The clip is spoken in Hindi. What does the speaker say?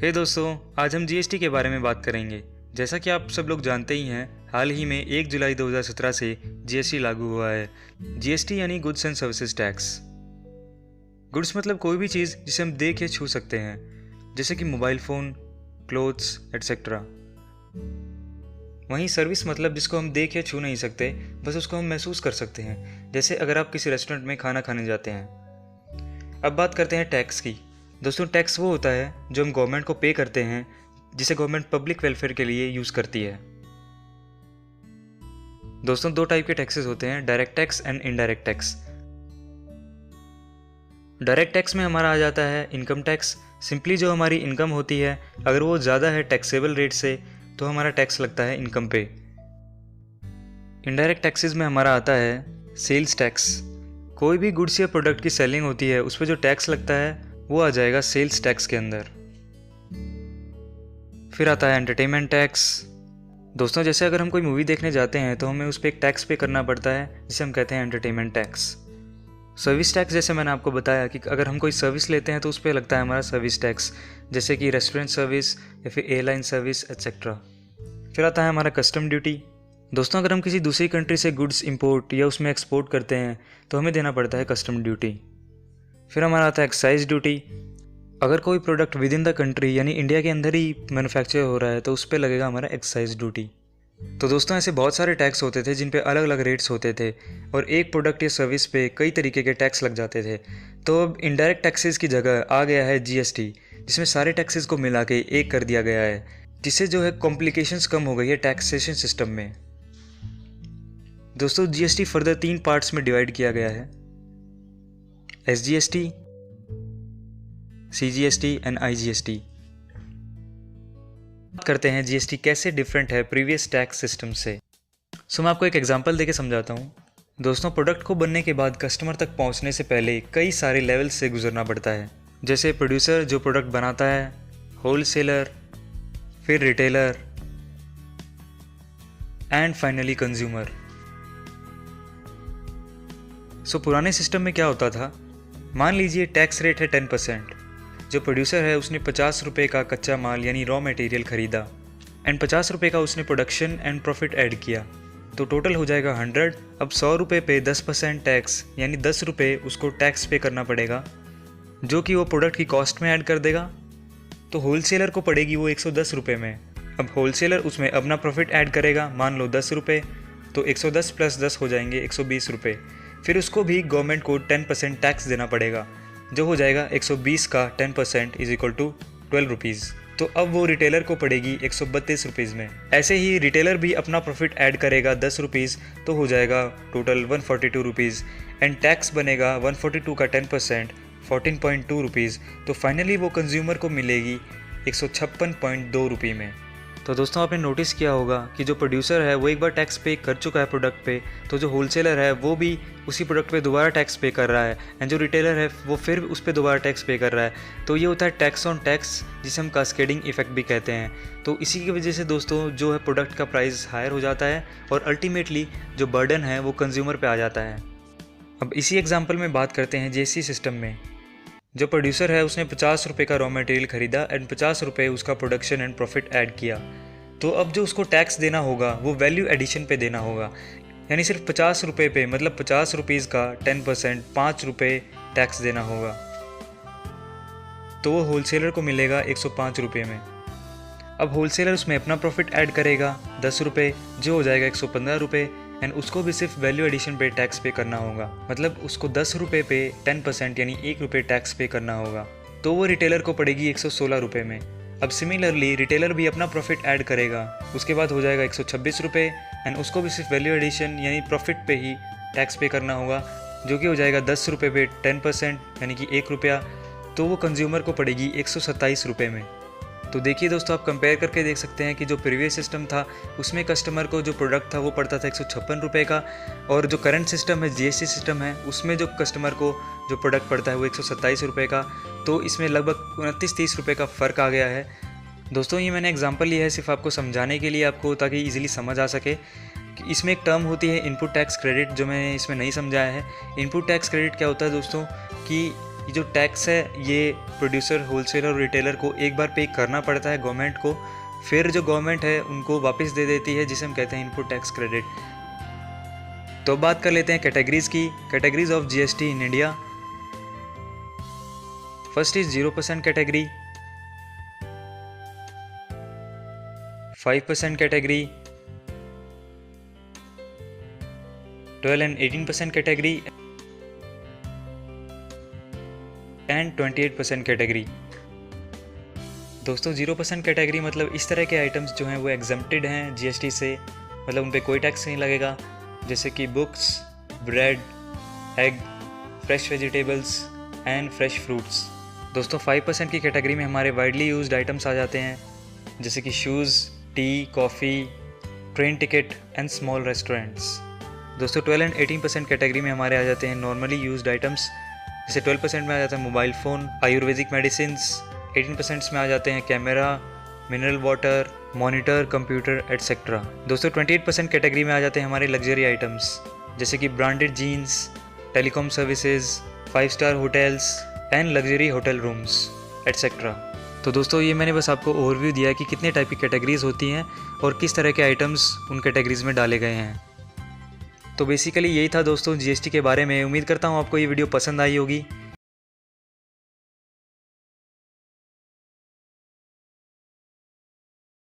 हे दोस्तों, आज हम जीएसटी के बारे में बात करेंगे। जैसा कि आप सब लोग जानते ही हैं, हाल ही में 1 जुलाई 2017 से जीएसटी लागू हुआ है। जीएसटी यानी goods and services tax. Goods मतलब कोई भी चीज़ जिसे हम देख या छू सकते हैं, जैसे कि मोबाइल फ़ोन, क्लोथ्स एटसेट्रा। वहीं सर्विस मतलब जिसको हम देख या छू नहीं सकते, बस उसको हम महसूस कर सकते हैं, जैसे अगर आप किसी रेस्टोरेंट में खाना खाने जाते हैं। अब बात करते हैं टैक्स की। दोस्तों, टैक्स वो होता है जो हम गवर्नमेंट को पे करते हैं, जिसे गवर्नमेंट पब्लिक वेलफेयर के लिए यूज़ करती है। दोस्तों, 2 टाइप के टैक्सेस होते हैं, direct tax and indirect tax. Direct tax में हमारा आ जाता है इनकम टैक्स। सिंपली जो हमारी इनकम होती है, अगर वो ज़्यादा है टैक्सेबल रेट से, तो हमारा टैक्स लगता है इनकम पे। इनडायरेक्ट टैक्सेस में हमारा आता है सेल्स टैक्स। कोई भी गुड्स या प्रोडक्ट की सेलिंग होती है, उस पर जो टैक्स लगता है वो आ जाएगा सेल्स टैक्स के अंदर। फिर आता है एंटरटेनमेंट टैक्स। दोस्तों, जैसे अगर हम कोई मूवी देखने जाते हैं तो हमें उस पर एक टैक्स पे करना पड़ता है, जिसे हम कहते हैं एंटरटेनमेंट टैक्स। सर्विस टैक्स, जैसे मैंने आपको बताया कि अगर हम कोई सर्विस लेते हैं तो उस पर लगता है हमारा सर्विस टैक्स, जैसे कि रेस्टोरेंट सर्विस या फिर एयरलाइन सर्विस एटसेट्रा। फिर आता है हमारा कस्टम ड्यूटी। दोस्तों, अगर हम किसी दूसरी कंट्री से गुड्स इंपोर्ट या उसमें एक्सपोर्ट करते हैं तो हमें देना पड़ता है कस्टम ड्यूटी। फिर हमारा आता है एक्साइज ड्यूटी। अगर कोई product with in the country यानी इंडिया के अंदर ही मैन्युफैक्चर हो रहा है तो उस पर लगेगा हमारा एक्साइज ड्यूटी। तो दोस्तों, ऐसे बहुत सारे टैक्स होते थे जिन पे अलग अलग रेट्स होते थे, और एक प्रोडक्ट या सर्विस पे कई तरीके के टैक्स लग जाते थे। तो अब इनडायरेक्ट टैक्सेस की जगह आ गया है जीएसटी, जिसमें सारे टैक्सेस को मिला के एक कर दिया गया है, जिससे जो है कॉम्प्लिकेशंस कम हो गई है टैक्सेशन सिस्टम में। दोस्तों, जीएसटी फर्दर 3 पार्ट्स में डिवाइड किया गया है, एसजीएसटी, सीजीएसटी एंड आईजीएसटी। बात करते हैं जीएसटी कैसे डिफरेंट है प्रीवियस टैक्स सिस्टम से। मैं आपको एक एग्जांपल देके समझाता हूँ। दोस्तों, प्रोडक्ट को बनने के बाद कस्टमर तक पहुँचने से पहले कई सारे लेवल्स से गुजरना पड़ता है, जैसे प्रोड्यूसर जो प्रोडक्ट बनाता है, होलसेलर, फिर रिटेलर एंड फाइनली कंज्यूमर। पुराने सिस्टम में क्या होता था, मान लीजिए टैक्स रेट है 10%। जो प्रोड्यूसर है उसने 50 रुपये का कच्चा माल यानी रॉ मटेरियल खरीदा एंड 50 रुपये का उसने प्रोडक्शन एंड प्रॉफिट ऐड किया, तो टोटल हो जाएगा 100। अब 100 रुपये पे 10% टैक्स यानी 10 रुपये उसको टैक्स पे करना पड़ेगा, जो कि वो प्रोडक्ट की कॉस्ट में ऐड कर देगा। तो होलसेलर को पड़ेगी वो 110 रुपये में। अब होलसेलर उसमें अपना प्रॉफिट ऐड करेगा, मान लो 10 रुपये, तो 110 प्लस 10 हो जाएंगे 120 रुपये। फिर उसको भी गवर्नमेंट को 10% टैक्स देना पड़ेगा, जो हो जाएगा 120 का 10% इज इक्वल टू 12 रुपीज़। तो अब वो रिटेलर को पड़ेगी 132 रुपीज़ में। ऐसे ही रिटेलर भी अपना प्रॉफिट ऐड करेगा 10 रुपीज़, तो हो जाएगा टोटल 142 रुपीज़ एंड टैक्स बनेगा 142 का 10% 14.2 रुपीज़। तो फाइनली वो कंज्यूमर को मिलेगी 156.2 रुपये में। तो दोस्तों, आपने नोटिस किया होगा कि जो प्रोड्यूसर है वो एक बार टैक्स पे कर चुका है प्रोडक्ट पे, तो जो होलसेलर है वो भी उसी प्रोडक्ट पे दोबारा टैक्स पे कर रहा है, एंड जो रिटेलर है वो फिर उस पर दोबारा टैक्स पे कर रहा है। तो ये होता है टैक्स ऑन टैक्स, जिसे हम कास्केडिंग इफेक्ट भी कहते हैं। तो इसी की वजह से दोस्तों जो है प्रोडक्ट का प्राइस हायर हो जाता है और अल्टीमेटली जो बर्डन है वो कंज्यूमर पे आ जाता है। अब इसी एग्जाम्पल में बात करते हैं जीएसटी सिस्टम में। जो प्रोड्यूसर है उसने 50 रुपये का रॉ मटेरियल खरीदा एंड 50 रुपये उसका प्रोडक्शन एंड प्रॉफिट ऐड किया। तो अब जो उसको टैक्स देना होगा वो वैल्यू एडिशन पे देना होगा, यानी सिर्फ 50 रुपये पे, मतलब 50 रुपीज़ का 10% 5 रुपये टैक्स देना होगा। तो वो होलसेलर को मिलेगा 105 रुपये में। अब होलसेलर उसमें अपना प्रॉफिट ऐड करेगा 10 रुपये, जो हो जाएगा 115 रुपये, एंड उसको भी सिर्फ वैल्यू एडिशन पे टैक्स पे करना होगा, मतलब उसको 10 रुपये पे 10% यानी 1 रुपये टैक्स पे करना होगा। तो वो रिटेलर को पड़ेगी 116 रुपये में। अब सिमिलरली रिटेलर भी अपना प्रॉफिट ऐड करेगा, उसके बाद हो जाएगा 126 रुपये, एंड उसको भी सिर्फ वैल्यू एडिशन यानी प्रॉफिट पे ही टैक्स पे करना होगा, जो कि हो जाएगा 10 रुपये पे 10% यानी कि 1 रुपया। तो वो कंज्यूमर को पड़ेगी 127 रुपये में। तो देखिए दोस्तों, आप कंपेयर करके देख सकते हैं कि जो प्रीवियस सिस्टम था उसमें कस्टमर को जो प्रोडक्ट था वो पड़ता था 156 रुपये का, और जो करंट सिस्टम है जीएसटी सिस्टम है उसमें जो कस्टमर को जो प्रोडक्ट पड़ता है वो 127 रुपये का। तो इसमें लगभग 29-30 रुपये का फ़र्क आ गया है। दोस्तों, ये मैंने एग्जांपल लिया है सिर्फ आपको समझाने के लिए, आपको ताकि इजीली समझ आ सके। इसमें एक टर्म होती है इनपुट टैक्स क्रेडिट, जो मैंने इसमें नहीं समझाया है। इनपुट टैक्स क्रेडिट क्या होता है दोस्तों, कि ये जो टैक्स है ये प्रोड्यूसर, होलसेलर और रिटेलर को एक बार पे करना पड़ता है गवर्नमेंट को, फिर जो गवर्नमेंट है उनको वापस दे देती है, जिसे हम कहते हैं इनपुट टैक्स क्रेडिट। तो बात कर लेते हैं कैटेगरीज की। Categories of GST in India. First is 0% category, 5% category, 12 and 18% category and 28% category. दोस्तों 0% कैटेगरी मतलब इस तरह के आइटम्स जो हैं वो एग्जम्प्टेड हैं जीएसटी से, मतलब उन पर कोई टैक्स नहीं लगेगा, जैसे कि books, bread, egg, fresh vegetables and fresh fruits. दोस्तों 5% की कैटेगरी में हमारे वाइडली यूज्ड आइटम्स आ जाते हैं, जैसे कि shoes, T, coffee, train ticket and small restaurants. दोस्तों 12 एंड 18% कैटेगरी में हमारे आ जाते हैं नॉर्मली यूज्ड आइटम्स, जैसे 12% में आ जाता है मोबाइल फ़ोन, आयुर्वेदिक मेडिसिन्स, 18% में आ जाते हैं camera, mineral water, monitor, computer etcetera. दोस्तों 28% कैटेगरी में आ जाते हैं हमारे लग्जरी आइटम्स, जैसे कि branded jeans, telecom services, 5 star hotels and luxury hotel rooms etcetera. तो दोस्तों ये मैंने बस आपको ओवरव्यू दिया कि कितने टाइप की कैटेगरीज होती हैं और किस तरह के आइटम्स उन कैटेगरीज में डाले गए हैं। तो बेसिकली यही था दोस्तों जीएसटी के बारे में। उम्मीद करता हूँ आपको ये वीडियो पसंद आई होगी।